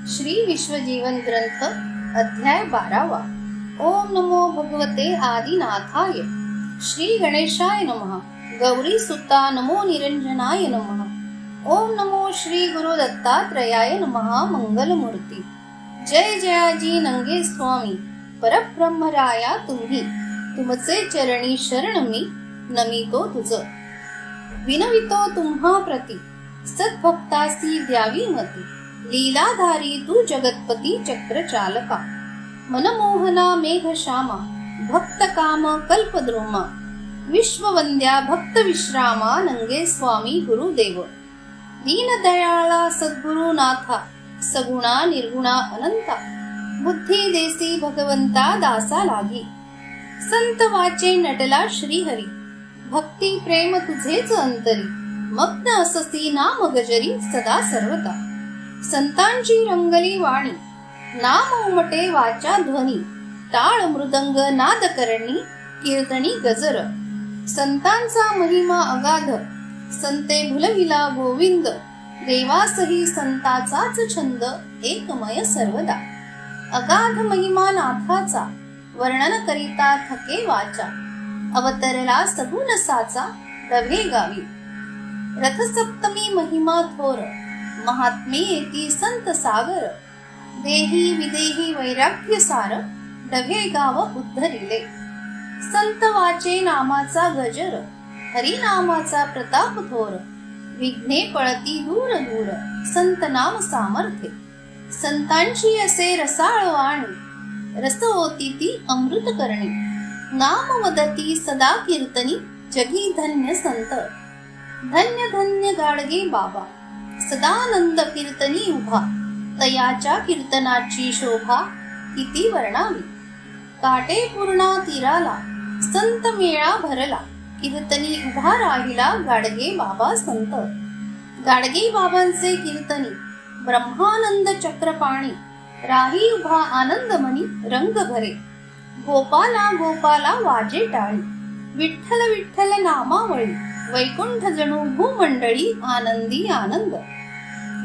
श्री विश्वजीवन ग्रंथ अध्याय 12। ओम नमो भगवते आदिनाथाय। श्री गणेशाय नमः। गौरी सुता नमो निरंजनाय नमः। ओम नमो श्री गुरु दत्तात्रयाय नमः। मंगलमूर्ती जय जयाजी नंगे स्वामी परब्रह्मराया तुम्ही, तुमचे चरणी शरण मी नमितो तुझ। विनवितो तुम्हा प्रती सद्भक्तासी द्यावी मती, लीलाधारी तू जगतपती चक्र चालका। मनमोहना मेघ श्यामा भक्त काम कल्पद्रुमा, विश्ववंद्या भक्त विश्रामा नंगे स्वामी गुरुदेव। दीनदयाळा सद्गुरु नाथा सगुणा निर्गुणा अनंता, बुद्धी देसी भगवंता दासा लागी। संत वाचे नटला श्रीहरी, भक्ती प्रेम तुझेच अंतरी। मग्न अससी नाम गजरी सदा सर्वदा, संतांची रंगली वाणी नाम उमटे वाचा ध्वनी। टाळ मृदंग नाद करणी कीर्तनी गजर, संतांचा महिमा अगाध संते भुलविला गोविंद। देवासही संताचाच छंद एकमय सर्वदा, अगाध महिमा नाथाचा वर्णन करिता थके वाचा। अवतरला सगुण साचा रवे गावी, रथसप्तमी महिमा थोर महात्मे येती संत सागर। देही विदेही वैराग्य सार डवे गाव उद्धरिले। संत वाचे नामाचा गजर, हरी नामाचा प्रताप थोर। विघ्ने पळती दूर दूर संत नाम सामर्थ्य। संतांची असे रसाळ वाणी, रस होती ती अमृत करणी। नाम वदती सदा कीर्तनी जगी धन्य संत। धन्य धन्य गाडगे बाबा सदानंद कीर्तनी उभा। तयाच्या कीर्तनाची शोभा किती वर्णावी। काटे पूर्णा तीराला संत मेळा भरला, कीर्तनी उभा राहिला गाडगे बाबा संत। गाडगे बाबांचे कीर्तनी ब्रह्मानंद चक्रपाणी, राही उभा आनंदमणी रंग भरे। गोपाला गोपाला वाजे टाळी, विठ्ठल विठ्ठल नामावळी। वैकुंठ जणू भूमंडळी आनंदी आनंद।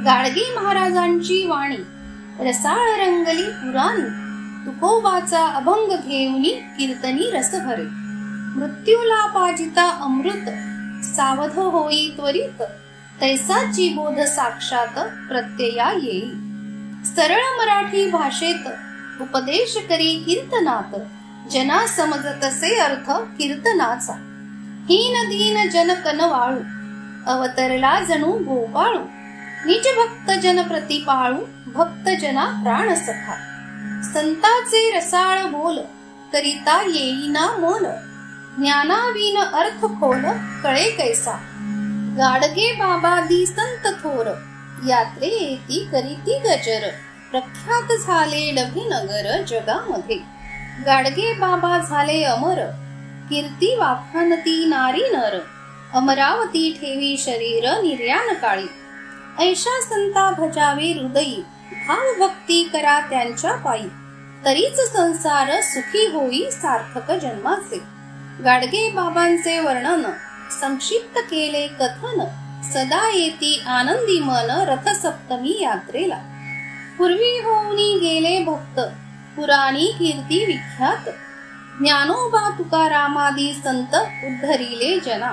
गाडगे महाराजांची वाणी रसाळ रंगली पुराणी। तुकोबाचा अभंग घेऊनी कीर्तनी रस भरे। मृत्यूला पाजिता अमृत सावध होई त्वरित। तैसाची बोध साक्षात प्रत्यया येई। सरळ मराठी भाषेत उपदेश करी कीर्तनात, जना समजतसे अर्थ कीर्तनाचा। हीन दीन जन कनवाळू, अवतरला जणू गोपाळू। निज भक्त जन प्रतिपाळू, भक्त जना प्राण सखा। संताचे रसाळ बोल करिता येईना मोल। ज्ञानाविन अर्थ खोल कळे कैसा। गाडगे बाबा दी संत थोर, यात्रे येती करीती गजर। प्रख्यात झाले डभिनगर जगामध्ये, गाडगे बाबा झाले अमर। कीर्ती वाखाणती नारी नर, अमरावती ठेवी शरीर निर्याण काळी। ऐशा संता भजावे हृदयी, भाव भक्ती करा त्यांच्या पायी। तरीच संसार सुखी होई सार्थक जन्माचे। गाडगे बाबांचे वर्णन संक्षिप्त केले कथन, सदा येती आनंदी मन रथसप्तमी यात्रेला। पूर्वी होऊनी गेले भक्त पुराणी कीर्ती विख्यात। ज्ञानोबा तुकारामादी संत उद्धरिले जना।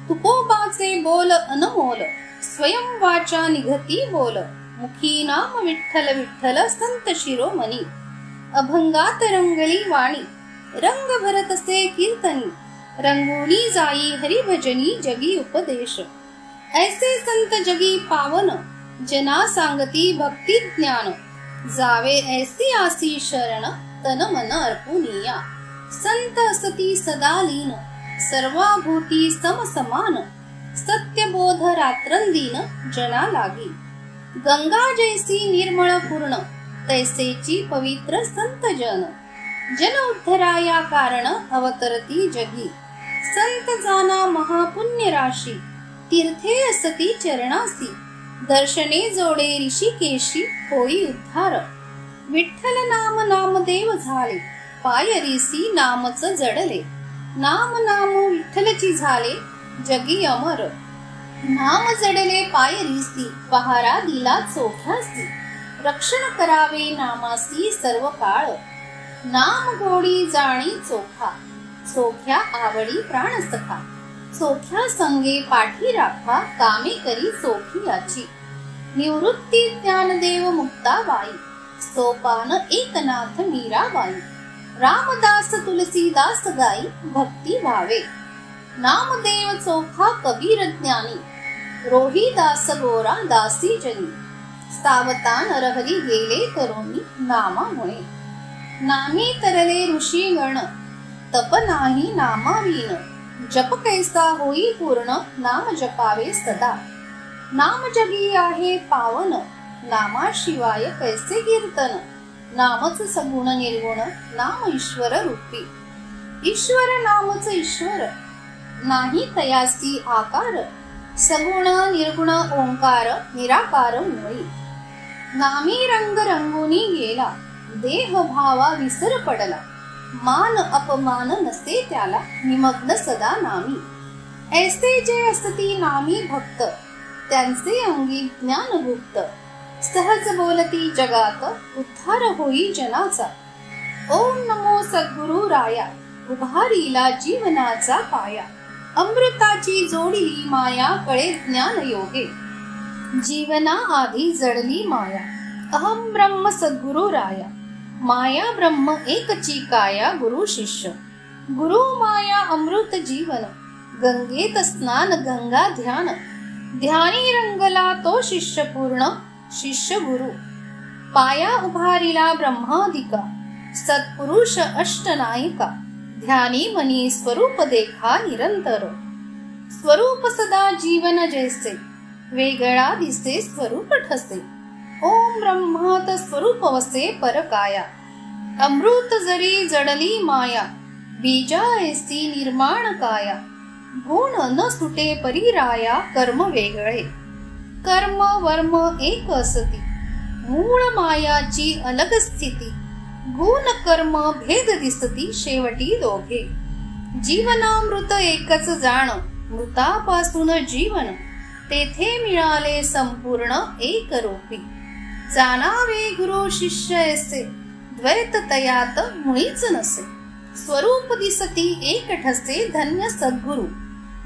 तुकोबाचे बोल अनमोल स्वयं वाचा निघती बोल। मुखी नाम विठ्ठल विठ्ठल संत शिरोमणी। अभंगात रंगली वाणी रंग भरतसे कीर्तनी। रंगोली जाई हरिभजनी जगी उपदेश। ऐसे संत जगी पावन, जना सांगती भक्ती ज्ञान। जावे ऐसी आसी शरण, तन मन अर्पुनिया। संत असती सदा लीन, सर्वाभूती सम समान। सत्यबोध रात्रंदीन जना लागी। गंगा जैसी निर्मळ पूर्ण, तैसेची पवित्र संत जन। जन उद्धराया कारण अवतरती जगी। संत जाना महापुण्य राशी, तीर्थे असती चरणासी। दर्शने जोडे ऋषिकेशी होई उद्धार। विठ्ठल नाम नामदेव झाले, पायरीसी नामच जडले। नाम नाम विठ्ठलची झाले जगी अमर। नाम जडले पायरीसी, पहारा दिला चोख्यासी। रक्षण करावे नामासी सर्व काळ, नाम गोडी जाणी चोखा, चोख्या आवडी प्राण सखा, चोख्या संगे पाठी राखा, कामे करी चोखी याची, निवृत्ती ज्ञानदेव मुक्ताबाई, सोपान एकनाथ मीराबाई, रामदास तुलसीदास गाई, भक्ती भावे, नामदेव चोखा कबीर ज्ञानी, रोहिदास गोरा दासी जनी, सावता नरहरी गेले करोनी नामामुळे, नामी तरले ऋषी गण, तप नाही नामाविन, जप कैसा होई पूर्ण, नाम जपावे सदा, नाम जगी आहे पावन, नामाशिवाय कैसे कीर्तन, नामच सगुण निर्गुण, नाम ईश्वर रूपी, ईश्वर नामच ईश्वर, नाही तयासी आकार, सगुण निर्गुण ओंकार, निराकार मुळी, नामी रंग रंगुनी गेला, देह भावा विसर पडला, मान अपमान नसे त्याला, निमग्न सदा नामी, ऐसे जे असती नामी भक्त, त्यांचे अंगी ज्ञान गुप्त, सहज बोलती जगात, उद्धार होई जनाचा, ओम नमो सद्गुरु राया, उभारीला जीवनाचा पाया, अमृताची जोडली माया, कळे ज्ञान योगे, जीवना आधी जडली माया, अहम ब्रह्म सद्गुरु राया, माया ब्रह्म एकची काया, गुरु शिष्य, गुरु माया अमृत जीवन, गंगेत स्नान गंगा ध्यान, ध्यानी रंगला तो शिष्य पूर्ण, शिष्य गुरु, पाया उभारिला ब्रह्मादिका, सत्पुरुष अष्टनायिका, ध्यानी मनी स्वरूप देखा निरंतर, स्वरूप सदा जीवन जैसे, वेगळा दिसे स्वरूप ठसे, ओम ब्रह्मात स्वरूप वसे परकाया, अमृत जरी जडली माया, बीजा ऐसी निर्माण काया, गुण न सुटे परिराया, कर्म वेगळे, कर्म वर्म एक असती, मूळ मायाची अलग स्थिती, गुण कर्म भेद दिसती, शेवटी दोघे, जीवनामृत एकच जाण, मृतापासून जीवन, तेथे मिळाले संपूर्ण एक रूपी, जाणावे गुरु शिष्य ऐसे, द्वैत तयात मुळीच नसे, स्वरूप दिसती एक ठसे, धन्य सद्गुरु,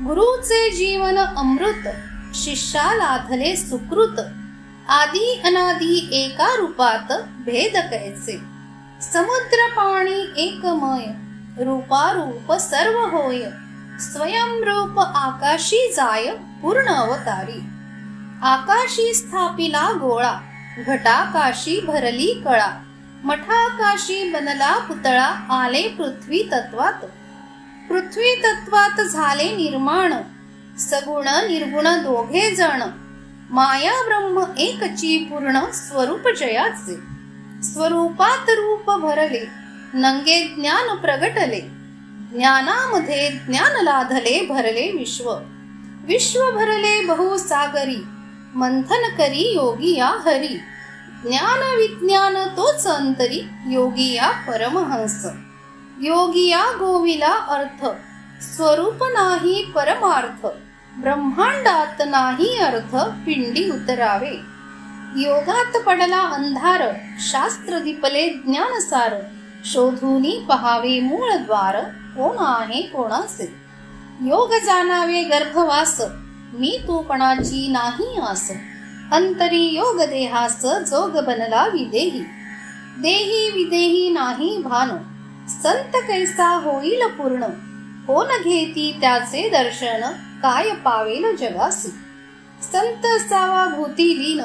गुरुचे जीवन अमृत, शिष्या लाधले सुकृत, आदी अनादी एका रूपात, भेद कैसे, समुद्र पाणी एकमय, रूपारूप सर्व होय, स्वयं रूप आकाशी जाय, पूर्ण अवतारी, आकाशी स्थापिला गोळा, घटाकाशी भरली कळा, मठाकाशी बनला पुतळा, आले पृथ्वी तत्वात, पृथ्वी तत्वात झाले निर्माण, सगुण निर्गुण दोघे जण, माया ब्रह्म एकची पूर्ण, स्वरूप जयाचे, स्वरूपात रूप भरले, नंगे ज्ञान प्रगटले, ज्ञानामध्ये ज्ञान लाधले, भरले विश्व, विश्व भरले बहुसागरी, मंथन करी योगिया हरी, ज्ञान विज्ञान तोच अंतरी, योगिया परमहंस, योगिया गोविला अर्थ, स्वरूप नाही परमार्थ, ब्रह्मांडात नाही अर्थ, पिंडी उतरावे, योगात पडला अंधार, शास्त्र दिपले ज्ञानसार, शोधूनी पहावे मूळ द्वार, कोण आहे कोणाचे, योग जाणावे गर्भवास, मी तूपणाची नाही आस, अंतरी योग देहास, जोग बनला विदेही, देही विदेही नाही भान, संत कैसा होईल पूर्ण, कोण घेती त्याचे दर्शन, काय पावेल जगासी, संत सावा भूती लीन,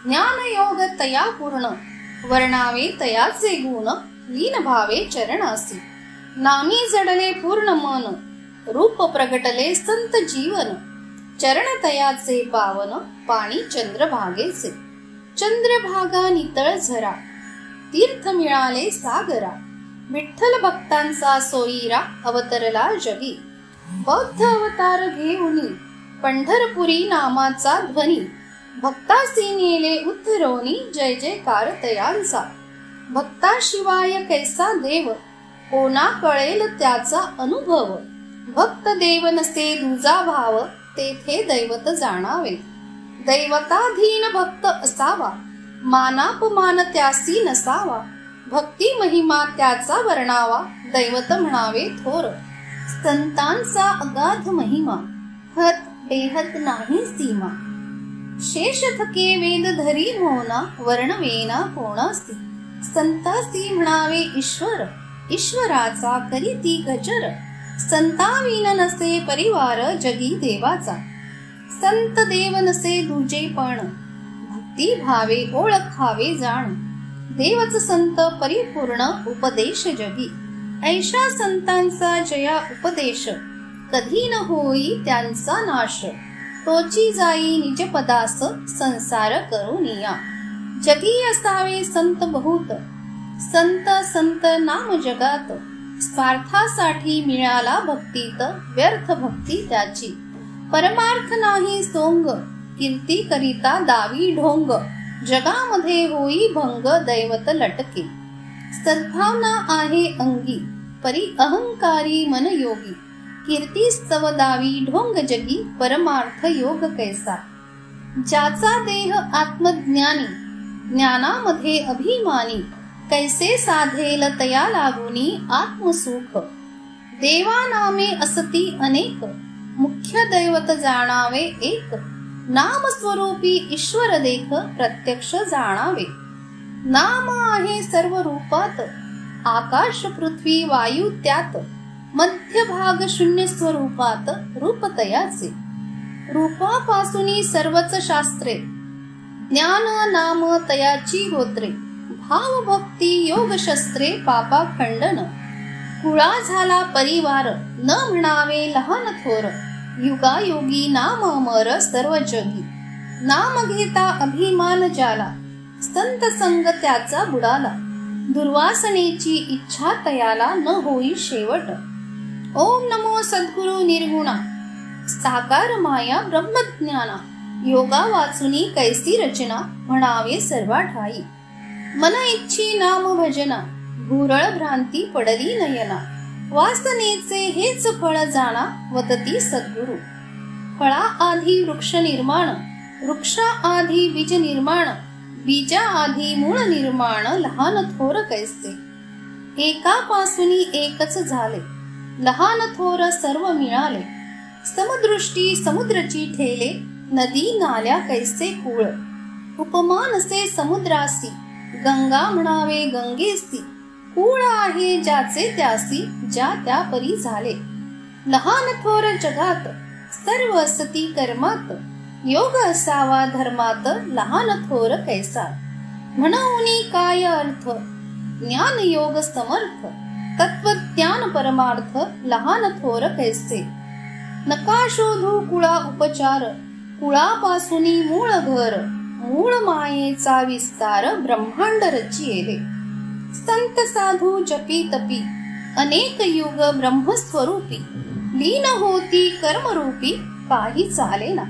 ज्ञान योग तया पूर्ण, वर्णावे तयाचे गुण, लीन भावे चरणासी, नामी जडले पूर्ण मन, रूप प्रगटले संत जीवन, चरण तयाचे पावन, पाणी चंद्रभागेचे, चंद्रभागा नितळ झरा, तीर्थ मिळाले सागरा, विठ्ठल भक्तांचा सोयीरा, अवतरला जगी, बौद्ध अवतार घेऊनी, पंढरपुरी नामाचा ध्वनी, भक्तासी नेले उद्धरोनी, जय जयकार तयांचा, भक्ताशिवाय कैसा देव, कोणा कळेल त्याचा अनुभव, भक्त देव नसे दुजा भाव, तेथे दैवत जाणावे, दैवताधीन भक्त असावा, मानापमान त्यासी नसावा, भक्ती महिमा त्याचा वर्णावा, दैवत म्हणावे थोर. संतांचा अगाध महिमा, हत बेहत नाही सीमा. शेष थके वेद धरी मोना, वर्णवेना कोणासी. संतासी म्हणावे ईश्वर, ईश्वराचा करीती गजर. संताविन नसे परिवार, जगी देवाचा. संत देव नसे दुजे पण, भक्ती भावे ओळखावे जाण. देवच संत परिपूर्ण, उपदेश जगी. ऐशा संतांचा जया उपदेश, कधी न होई त्यांचा नाश. तोची जाई निज पदास, संसार करुनिया. जगी असावे संत बहुत, संत संत नाम जगात. स्वार्थासाठी मिळाला भक्तीत, व्यर्थ भक्ती त्याची. परमार्थ नाही सोंग, कीर्ती करिता दावी ढोंग. जगामध्ये होई भंग, दैवत लटके. सद्भावना आहे अंगी, परी अहंकारी मन योगी. कीर्ती स्तव दावी ढोंग जगी, परमार्थ योग कैसा. ज्याचा देह आत्मज्ञानी, ज्ञानामध्ये अभिमानी. कैसे साधेल तया लागुनी, आत्मसुख. देवा नामे असती अनेक, मुख्य दैवत जाणावे एक. नाम स्वरूपी ईश्वर देख, प्रत्यक्ष जाणावे. नाम आहे सर्व रूपात, आकाश पृथ्वी वायू त्यात. मध्य भाग शून्य स्वरूपात, रूप तयाचे. रूपापासूनी सर्वच शास्त्रे, ज्ञान नाम तयाची गोत्रे. भाव भक्ती योग शस्त्रे, पापा खंडन. कुळा झाला परिवार, न म्हणावे लहान थोर. युगायोगी नाम अमर, सर्व जगी. नाम घेता अभिमान ज्याला, संत संग त्याचा बुडाला. दुर्वासनेची इच्छा तयाला, न होई शेवट. ओम नमो सद्गुरु निर्गुणा, साकार माया ब्रह्मज्ञाना. योगा वाचुनी कैसी रचना, म्हणावे सर्वा ठाई. मन इच्छी नाम भजना, भुरळ भ्रांती पडली नयना. वासनेचे हेच फळ जाणा, वदती सद्गुरु. फळा आधी वृक्ष निर्माण, वृक्षा आधी बीज निर्माण. बीजा आधी मूळ निर्माण, लहान थोर कैसे. एकापासूनी एकच झाले, लहान थोर सर्व मिळाले. समदृष्टी समुद्रची ठेले, नदी नाल्या कैसे कूळ. उपमानसे समुद्रासी, गंगा म्हणावे गंगेसी. कूळ आहे ज्याचे त्यासी, ज्या त्या परी झाले. लहान थोर जगात, सर्व असती कर्मात. योग असावा धर्मात, लहान थोर कैसा. म्हणूनी काय अर्थ, ज्ञान योग समर्थ. तत्वज्ञान परमार्थ, लहान थोर कैसे. नका शोधू कुळा उपचार, कुळापासूनी मूळ घर. मूळ मायेचा विस्तार, ब्रह्मांड रचिले. संत साधू जपी तपी, अनेक युग ब्रह्मस्वरूपी. लीन होती कर्मरूपी, काही चालेना.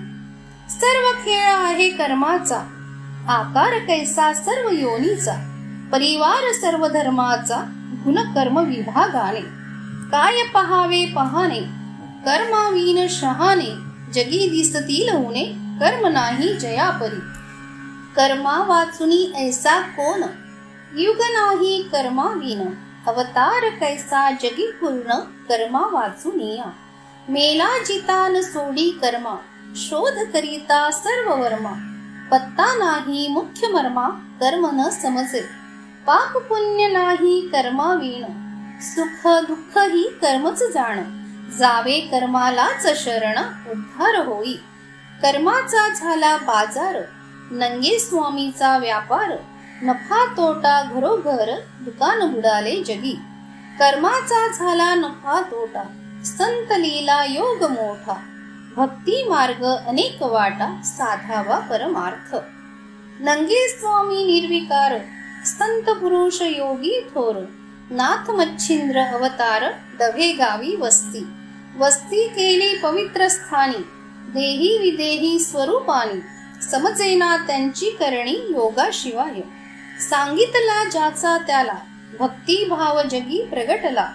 सर्व खेळ आहे कर्माचा, आकार कैसा सर्व योनीचा. परिवार सर्व धर्माचा, गुणकर्म विभागाने. काय पहावे पहाणे, कर्माविन शहाणे. जगी दिसतील ऊने, कर्म नाही जयापरी. कर्मा वाचुनी ऐसा कोण, युग नाही कर्माविन. अवतार कैसा जगी पूर्ण, कर्मा वाचुनिया. मेला जितान सोडी कर्मा, शोध करिता सर्व वर्मा. पत्ता नाही मुख्य मर्मा, कर्म न समजे. पाप पुण्य नाही कर्माविन, सुख दुःख ही कर्मच जाण. जावे कर्मालाच शरण, उद्धार होई. कर्माचा झाला बाजार, नंगे स्वामीचा व्यापार. नफा तोटा घरोघर, दुकान बुडाले जगी. कर्माचा झाला नफा तोटा, संत लीला योग मोठा. भक्ती मार्ग अनेक वाटा, साधावा परमार्थ. नंगे स्वामी निर्विकार, संत पुरुष योगी थोर. नाथ मच्छिंद्र अवतार, दभे गावी वस्ती. वस्ती केली पवित्र स्थानी, देही विदेही स्वरूपानी. समजेना त्यांची करणी योगाशिवाय. सांगितला ज्याचा त्याला, भक्ती भाव जगी प्रगटला.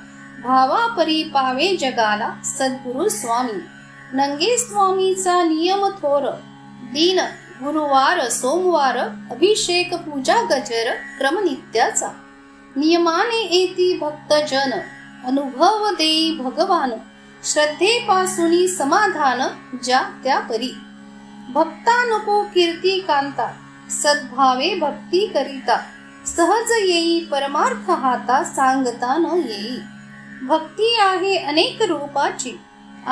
भावापरी पावे जगाला, सद्गुरु स्वामी. नंगे स्वामीचा नियम थोर, दीन गुरुवार सोमवार अभिषेक पूजा गजर क्रम नित्याचा नियमाने येती भक्तजन अनुभव देई भगवान श्रद्धेपासून समाधान ज्या त्या परी भक्ता नको कीर्ती कांता सद्भावे भक्ती करिता सहज येई परमार्थ हाता सांगता न येई भक्ती आहे अनेक रूपाची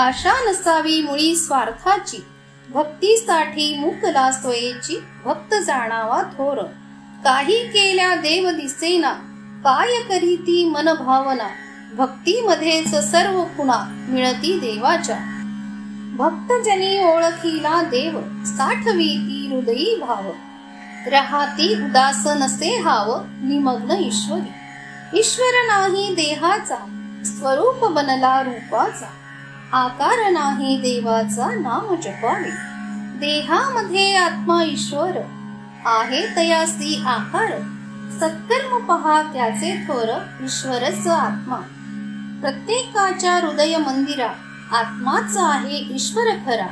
आशा नसावी मुळी स्वार्थाची भक्तीसाठी मुकला सोयेची भक्त जाणावा थोर काही केल्या देव दिसेना काय करीती मन भावना भक्तीमध्येच सर्व खुणा मिळती देवाच्या भक्तजनी ओळखीला देव साठवीती हृदयी भाव राहाती उदास नसे हाव निमग्न ईश्वरी ईश्वर नाही देहाचा स्वरूप बनला रूपाचा आकार नाही देवाचा नाम जपावे देहामध्ये आत्मा ईश्वर आहे तयासी आकार सत्कर्म पहा त्याचे थोर ईश्वरच आत्मा प्रत्येकाच्या हृदय मंदिरा आत्माच आहे ईश्वर खरा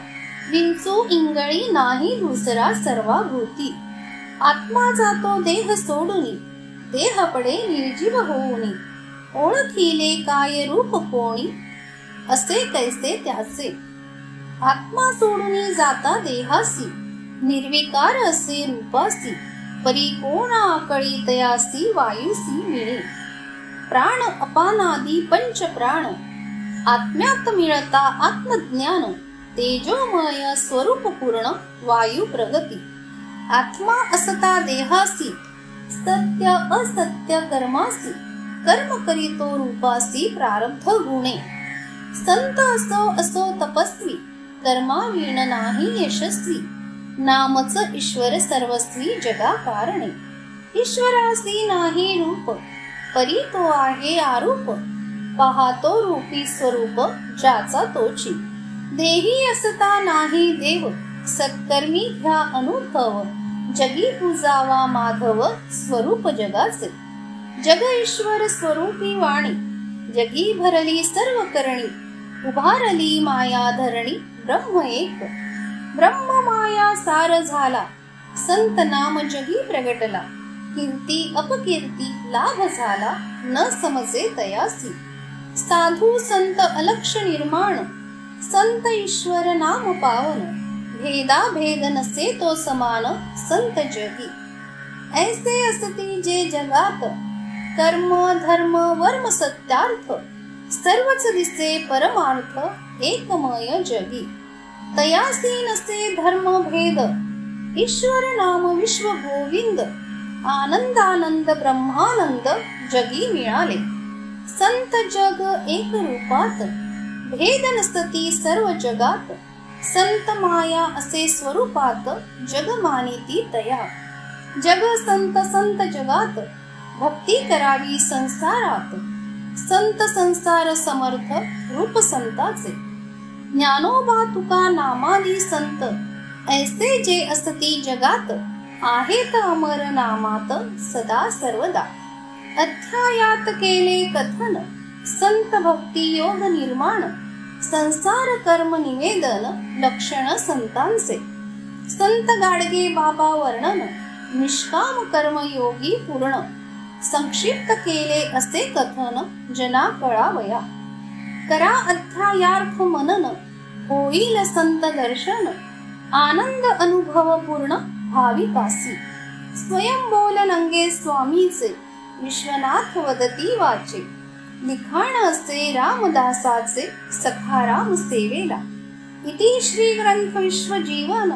विंचू इंगळी नाही दुसरा सर्वाभूती आत्मा जातो देह सोडूनी देह पडे निर्जीव होऊनी ओळखिले काय रूप कोणी असे कैसे त्याचे आत्मा सोडूनी जाता देहासी निर्विकार असे रूपासी परी कोण आकळी तयासी वायुसी मिळे प्राण अपानादी पंच प्राण आत्म्यात मिळता आत्मज्ञान तेजोमय स्वरूप पूर्ण वायू प्रगती आत्मा असता देहासी सत्य असत्य कर्मासी कर्म करीतो रूपासी प्रारब्ध गुणे संत असो असो तपस्वी कर्माविण नाही यशस्वी नामच ईश्वर सर्वस्वी जगा कारणे ईश्वरासी नाही रूप परी तो आहे आरूप पाहतो रूपी स्वरूप ज्याचा तोची देही असता नाही देव सत्कर्मी घ्या अनुभव जगी पूजावा माधव स्वरूप जगाचे जग ईश्वर स्वरूपी वाणी जगी भरली सर्व करणी उभारली माया धरणी ब्रह्म एक ब्रह्म माया सार झाला संत नाम जगी प्रगटला कीर्ती अपकीर्ती लाभ झाला न समजे तयासी साधू संत अलक्ष निर्माण संत ईश्वर नाम पावन भेदा भेद नसे तो समान संत जगी ऐसे असती जे जगात कर्म धर्म वर्म सत्यार्थ सर्वच दिसे परमार्थ एकमय जगी तयासी नसे धर्म भेद ईश्वर नाम विश्व गोविंद आनंदानंद ब्रह्मानंद जगी मिळाले संत जग एक रूपात भेद नसती सर्व जगात संत माया असे स्वरूपात जग मानिती तया जग संत संत जगात भक्ती करावी संसारात संत संसार समर्थ रूप संताचे ज्ञानोबा तुका नामाली संत ऐसे जे असती जगात आहेत अमर नामात सदा सर्वदा अध्यायात केले कथन संत भक्ती योग निर्माण संसार कर्म निवेदन लक्षण संतांचे संत गाडगे बाबा वर्णन निष्काम कर्म योगी पूर्ण संक्षिप्त केले असे कथन जना कळावया करा अध्यायार्थ मनन होईल संत दर्शन आनंद अनुभव पूर्ण भाविकासी स्वयं बोल नंगे स्वामीचे विश्वनाथ वदती वाचे लिखाण असे रामदासाचे सखाराम सेवेला इति श्री ग्रंथ विश्वजीवन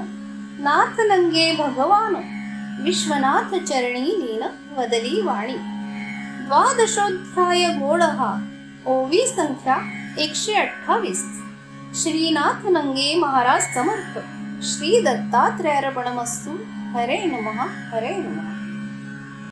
नाथ नंगे भगवान विश्वनाथ चरणी लीन वदली वाणी द्वादशोध्याय गोळहा ओवी संख्या 128 श्रीनाथ नंगे महाराज समर्थ श्री दत्तात्रेयार्पणमस्तु हरे नमः हरे नमः।